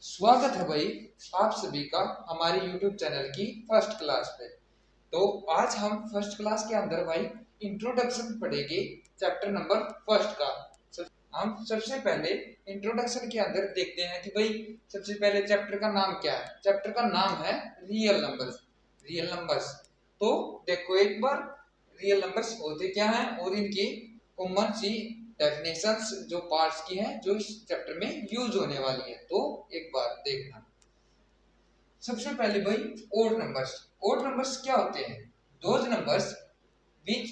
स्वागत है भाई आप सभी का हमारे YouTube चैनल की फर्स्ट क्लास पे। तो आज हम फर्स्ट क्लास के अंदर भाई इंट्रोडक्शन पढ़ेंगे चैप्टर नंबर फर्स्ट का। हम सबसे पहले इंट्रोडक्शन के अंदर देखते हैं कि भाई सबसे पहले चैप्टर का नाम क्या है। चैप्टर का नाम है रियल नंबर्स। रियल नंबर्स तो देखो एक बार रियल नंबर्स होते क्या हैं और इनकी कॉमन सी डेफिनेशंस जो पार्ट्स की है जो इस चैप्टर में यूज होने वाली है। तो एक बार देखना। सबसे पहले भाई ओड नंबर्स। ओड नंबर्स क्या होते हैं? Those numbers which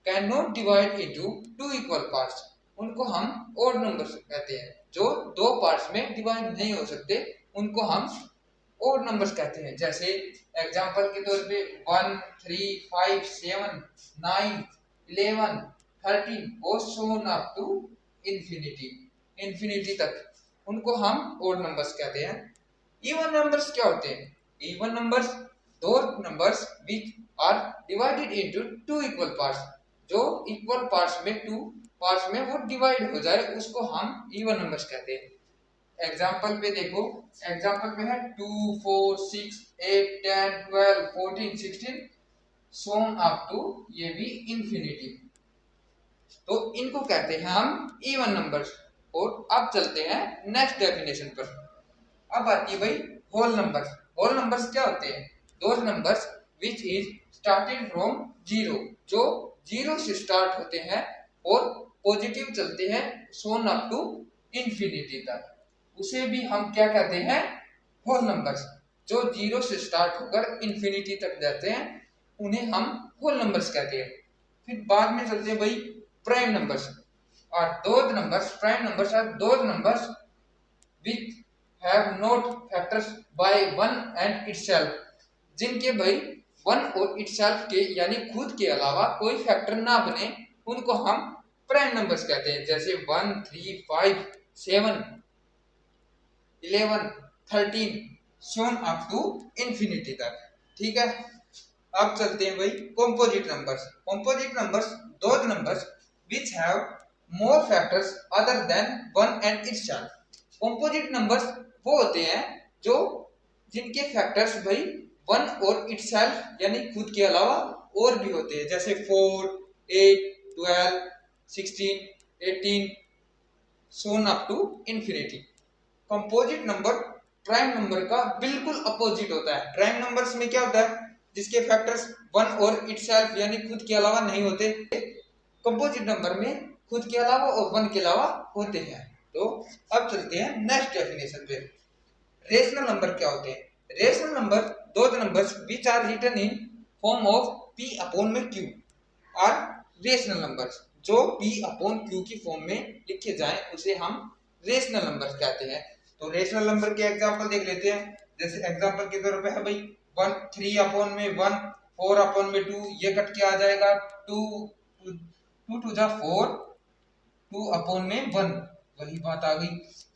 can not divide into two equal parts. उनको हम ओड नंबर्स कहते हैं। जो दो पार्ट्स में डिवाइड नहीं हो सकते उनको हम ओड नंबर्स कहते हैं। जैसे एग्जांपल के तौर पे 1, 3, 5, 7, 9, 11, 13 और so on up to infinity तक उनको हम ओड नंबर्स कहते हैं। इवन नंबर्स क्या होते हैं? इवन नंबर्स दो numbers which are divided into two equal parts. जो इक्वल पार्ट्स में टू पार्ट्स में वो डिवाइड हो जाए उसको हम इवन नंबर्स कहते हैं। एग्जाम्पल पे देखो, एग्जाम्पल पे है 2, 4, 6, 8, 10, 12, 14, 16 सोन अप टू ये भी इंफिनिटी। तो इनको कहते हैं हम इवन नंबर्स। और अब चलते हैं नेक्स्ट डेफिनेशन पर। अब आती है भाई होल नंबर्स। होल नंबर्स क्या होते हैं? Those numbers which is started from zero. जो जीरो से स्टार्ट होते हैं और पॉजिटिव चलते हैं सोन अप टू इंफिनिटी तक उसे भी हम क्या कहते हैं? Whole numbers. जो जीरो से स्टार्ट होकर इंफिनिटी तक जाते हैं उन्हें हम होल नंबर्स कहते हैं। फिर बाद में चलते हैं भाई प्राइम नंबर्स। और those numbers prime numbers are those numbers which have not factors by one and itself. जिनके भाई वन और इटसेल्फ के यानी खुद के अलावा कोई फैक्टर ना बने उनको हम प्राइम नंबर्स कहते हैं। जैसे 1, 3, 5, 7, 11, 13 सोन अप टू इंफिनिटी तक। ठीक है। अब चलते हैं भाई composite numbers. Composite numbers those numbers which have more factors other than one and itself. Composite numbers वो होते हैं जो जिनके फैक्टर्स भाई वन और इटसेल्फ यानी खुद के अलावा और भी होते हैं। जैसे 4, 8, 12, 16, 18 so on up to infinity. Composite number prime number का बिल्कुल अपोजिट होता है। प्राइम नंबर्स में क्या होता है? जिसके फैक्टर्स वन और इटसेल्फ यानी खुद के अलावा नहीं होते। कंपोजिट नंबर में खुद के अलावा और वन के अलावा होते हैं। तो अब चलते हैं नेक्स्ट डेफिनेशन पे। रेशनल नंबर क्या होते हैं? Rational number those numbers which are written in form of p upon में q आर रेशनल नंबर्स। जो p अपॉन q की फॉर्म में लिखे जाएं उसे हम रेशनल नंबर्स कहते हैं। तो रेशनल नंबर के एग्जांपल देख लेते हैं। जैसे एग्जांपल के तौर पे है भाई 1, 3 अपॉन में 1, 4 अपॉन में 2 ये कट के आ जाएगा 2 2 जा 4, 2 अपॉन में 1 वही बात आ गई।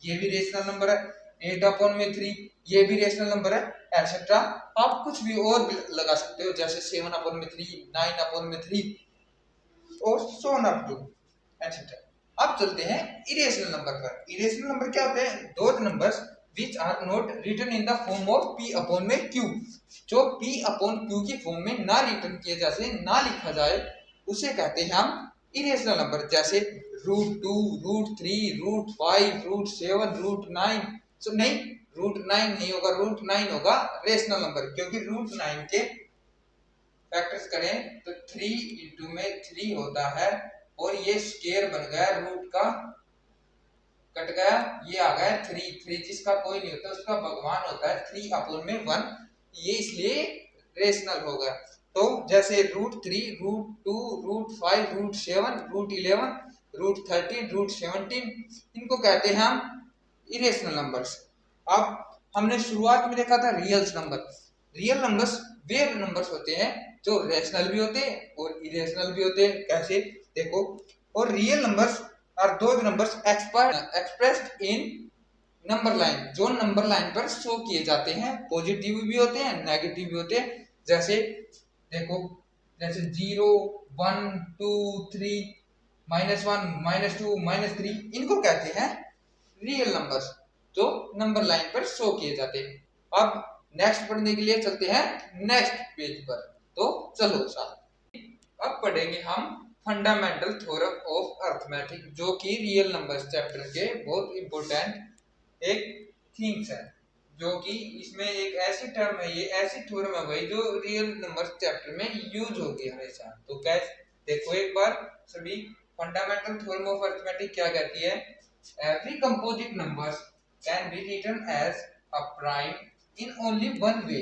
ये भी रेशनल नंबर है। 8 अपॉन में 3 ये भी रेशनल नंबर है एक्सेट्रा। आप कुछ भी और भी लगा सकते हो जैसे 7 अपॉन में 3, 9 अपॉन में 3 और so on up to etcetera. अब चलते हैं इरेशनल नंबर पर। इरेशनल नंबर क्या होते हैं? Those numbers which are not written in the form of p upon में q। जो p अपॉन q की फॉर्म में ना रिटन किए जैसे ना लिखा जाए उसे कहते हैं हम इरेशनल नंबर। जैसे √2, √3, √5, √7, √9। सो नहीं √9 नहीं होगा, √9 होगा रेशनल नंबर क्योंकि √9 के फैक्टर्स करें तो 3 इंटू में 3 होता है और ये स्क्वायर बन गया रूट का कट गया ये आ गया 3 जिसका कोई नहीं होता उसका भगवान होता है 3 अपॉन में 1 ये इसलिए रेशनल हो गया। तो जैसे √3, √2, √5, √7, √11, √13, √17 इनको कहते हैं हम इरेशनल नंबर्स। अब हमने शुरुआत में देखा था रियल नंबर। रियल नंबर्स वे नंबर्स होते हैं जो रेशनल भी होते हैं और इरेशनल भी होते हैं। कैसे देखो, और real numbers are those numbers expressed in number line. जो नंबर लाइन पर शो किए जाते हैं पॉजिटिव भी होते हैं नेगेटिव भी होते हैं। जैसे देखो जैसे 0, 1, 2, 3, -1, -2, -3 इनको कहते हैं रियल नंबर्स। जो नंबर लाइन पर शो किए जाते हैं। अब नेक्स्ट पढ़ने के लिए चलते हैं नेक्स्ट पेज पर। तो चलो साथ अब पढ़ेंगे हम फंडामेंटल थ्योरम ऑफ अर्थमेटिक, जो कि रियल नंबर्स चैप्टर के बहुत इंपॉर्टेंट एक थिंग्स है, जो कि इसमें एक ऐसी टर्म है, ये ऐसी थ्योरम है भाई जो रियल नंबर्स चैप्टर में यूज होगी हमेशा। तो कैसे देखो एक बार सभी, फंडामेंटल थ्योरम ऑफ अर्थमेटिक क्या कहती है? Every composite numbers can be written as a prime in only one way.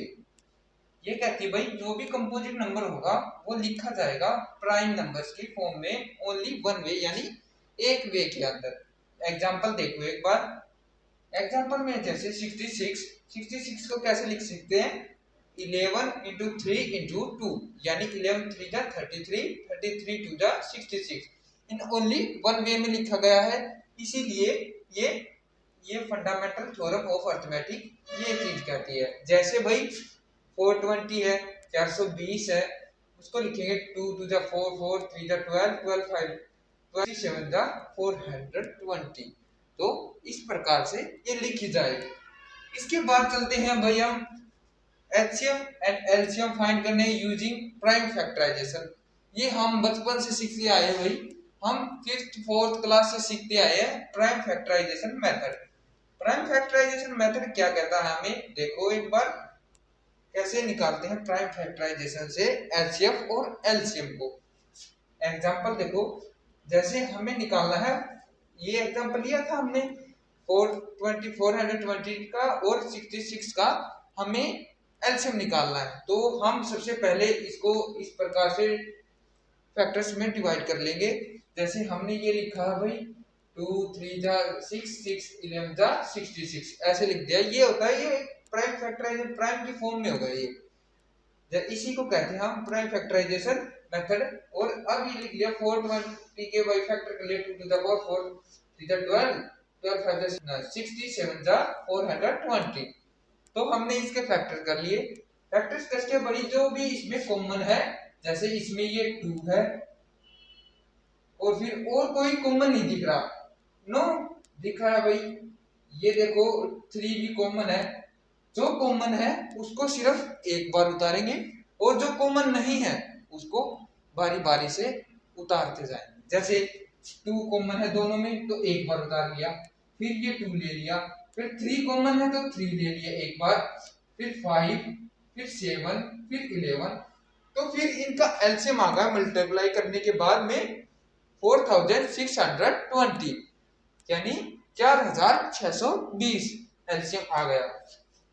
ये कहती है भाई जो भी कंपोजिट नंबर होगा वो लिखा जाएगा प्राइम नंबर्स की फॉर्म में ओनली वन वे, यानी एक वे के अंदर। एग्जांपल देखो एक बार, एग्जांपल में जैसे 66 को कैसे लिख सकते हैं? 11 इंटू 3 इंटू 2, यानी 11 3 जा 33, 33 2 जा 66, इन ओनली वन वे में लिखा गया है। इसीलिए ये फंडामेंटल थ्योरम ऑफ अर्थमेटिक ये चीज कहती है। जैसे भाई 420 है, 420 है, उसको लिखेंगे 2 2 जा 4, 4 3 जा 12, 12 5 27 जा 420। तो इस प्रकार से ये लिखी जाएगी। इसके बाद चलते हैं भाई हम एचसीएफ एंड एलसीएम फाइंड करने यूजिंग प्राइम फैक्टराइजेशन। ये हम बचपन से सीखते आए हैं भाई, हम 5th 4th क्लास से सीखते आए हैं prime factorization method. Prime factorization method क्या कहता है हमें, देखो एक बार कैसे निकालते हैं प्राइम फैक्टराइजेशन से एचसीएफ और एलसीएम को। एग्जांपल देखो, जैसे हमें निकालना है, ये एग्जांपल लिया था हमने 420 का और 66 का हमें एलसीएम निकालना है। तो हम सबसे पहले इसको इस प्रकार से फैक्टर्स में डिवाइड कर लेंगे। जैसे हमने ये लिखा है भाई 2 3 जा 6, 6 11 जा 66, ऐसे लिख दिया। ये होता है ये प्राइम फैक्टराइजेशन, प्राइम की फॉर्म में होगा ये, इसी को कहते हैं हम प्राइम फैक्टराइजेशन मेथड। और अब ये लिख लिया 420 के बाई फैक्टर कर लिए 2 टू द पावर 4 3 जा 12, 12 5 जा 67 जा 420। तो हमने इसके फैक्टर कर लिए। फैक्टर्स करके बड़ी जो भी इसमें कॉमन है, जैसे इसमें ये 2 है और फिर और कोई कॉमन नहीं दिख रहा, नो दिख रहा है भाई, ये देखो 3 भी कॉमन है। जो कॉमन है उसको सिर्फ एक बार उतारेंगे और जो कॉमन नहीं है उसको बारी बारी से उतारते जाएंगे। जैसे 2 कॉमन है दोनों में तो एक बार उतार लिया, फिर ये 2 ले लिया, फिर 3 कॉमन है तो 3 ले लिया एक बार, फिर 5, फिर 7, फिर 11। तो फिर इनका एलसीएम आ गया मल्टीप्लाई करने के बाद में 4620, यानी 4620 एलसीएम आ गया।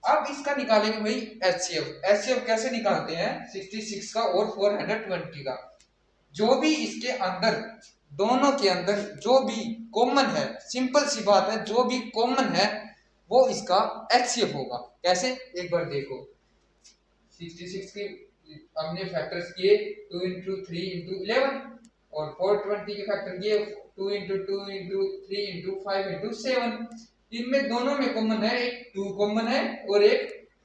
अब इसका निकालेंगे भाई एचसीएफ। एचसीएफ कैसे निकालते हैं? 66 का और 420 का, जो भी इसके अंदर दोनों के अंदर जो भी कॉमन है, सिंपल सी बात है, जो भी कॉमन है वो इसका एचसीएफ होगा। कैसे एक बार देखो, 66 के हमने फैक्टर्स किए 2 इंटू 3 इंटू 11 और 420 के फैक्टर किए 2 इंटू 2 इंटू 3 इंटू 5 इंटू 7। इनमें दोनों में कॉमन है, एक 2 कॉमन है और एक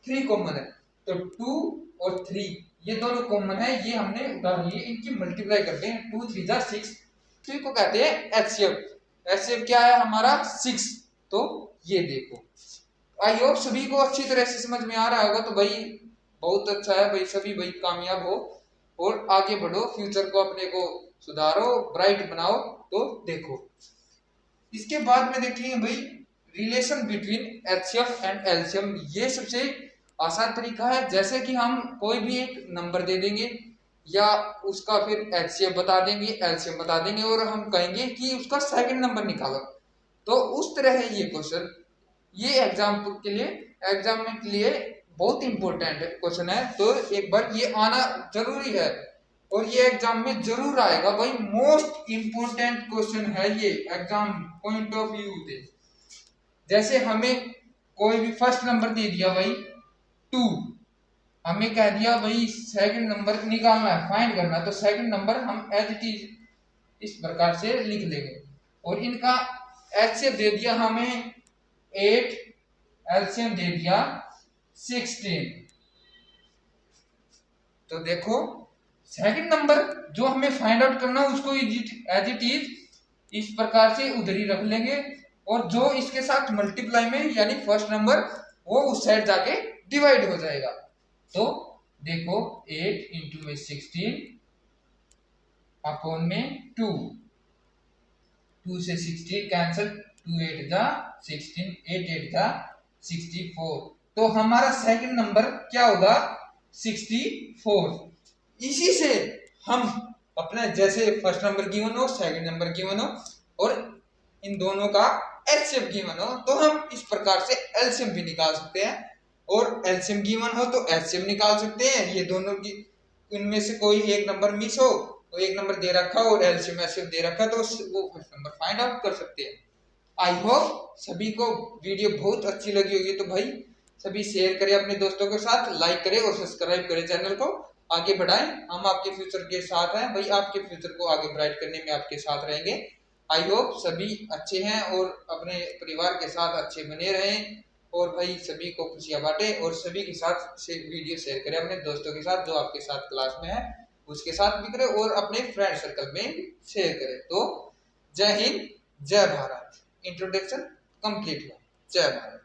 3 कॉमन है। तो 2 और 3 ये दोनों कॉमन है, ये हमने उतार लिए, इनकी मल्टीप्लाई करते हैं 2 3 जा 6, तो को कहते हैं एचसीएफ। एचसीएफ क्या है हमारा 6। तो ये देखो, आई होप सभी को अच्छी तरह से समझ में आ रहा होगा। तो भाई बहुत अच्छा है भाई, सभी भाई कामयाब हो और आगे बढ़ो, फ्यूचर को अपने को सुधारो, ब्राइट बनाओ। तो देखो इसके बाद में देखेंगे भाई relation between HCF and LCM. ये सबसे आसान तरीका है, जैसे कि हम कोई भी एक नंबर दे देंगे या उसका फिर एचसीएफ बता देंगे, एलसीएम बता देंगे और हम कहेंगे कि उसका सेकंड नंबर निकालो। तो उस तरह है ये क्वेश्चन। ये एग्जाम के लिए बहुत इंपॉर्टेंट क्वेश्चन है, तो एक बार ये आना जरूरी है और ये एग्जाम में जरूर आएगा भाई। मोस्ट इंपोर्टेंट क्वेश्चन है ये एग्जाम पॉइंट ऑफ व्यू से। जैसे हमें कोई भी फर्स्ट नंबर दे दिया भाई 2, हमें कह दिया भाई सेकंड नंबर निकालना है, फाइंड करना है, तो सेकंड नंबर हम एज इट इज इस प्रकार से लिख लेंगे। और इनका एचसीएफ दे दिया हमें 8, एलसीएम दे दिया 16। तो देखो सेकंड नंबर जो हमें फाइंड आउट करना है उसको एज इट इज इस प्रकार से उधर ही रख लेंगे और जो इसके साथ मल्टीप्लाई में यानी फर्स्ट नंबर वो उस साइड जाके डिवाइड हो जाएगा। तो देखो 8 इंटू में 16 अपॉन में 2, 2 से 16 कैंसिल, 2 8 जा 16, 8 8 जा 64। तो हमारा सेकंड नंबर क्या होगा 64। इसी से हम अपने जैसे फर्स्ट नंबर गिवन हो, सेकंड नंबर गिवन हो और इन दोनों का एलसीएम गिवन हो तो हम इस प्रकार से एलसीएम भी निकाल सकते हैं। और एलसीएम गिवन हो तो एलसीएम निकाल सकते हैं। ये दोनों की इनमें से कोई एक नंबर मिस हो तो एक नंबर दे रखा हो और एलसीएम एलसीएम दे रखा तो वो फर्स्ट नंबर फाइंड आउट कर सकते हैं। आई होप सभी को वीडियो बहुत अच्छी लगी होगी। तो भाई सभी शेयर करें अपने दोस्तों के साथ, लाइक करें और सब्सक्राइब करें चैनल को, आगे बढ़ाएं। हम आपके फ्यूचर के साथ हैं भाई, आपके फ्यूचर को आगे ब्राइट करने में आपके साथ रहेंगे। आई होप सभी अच्छे हैं और अपने परिवार के साथ अच्छे बने रहें और भाई सभी को खुशियां बांटे और सभी के साथ से वीडियो शेयर करें अपने दोस्तों के साथ जो आपके साथ क्लास में है उसके साथ भी करें और अपने फ्रेंड सर्कल में शेयर करें। तो जय हिंद, जय भारत। इंट्रोडक्शन कंप्लीट हुआ। जय भारत।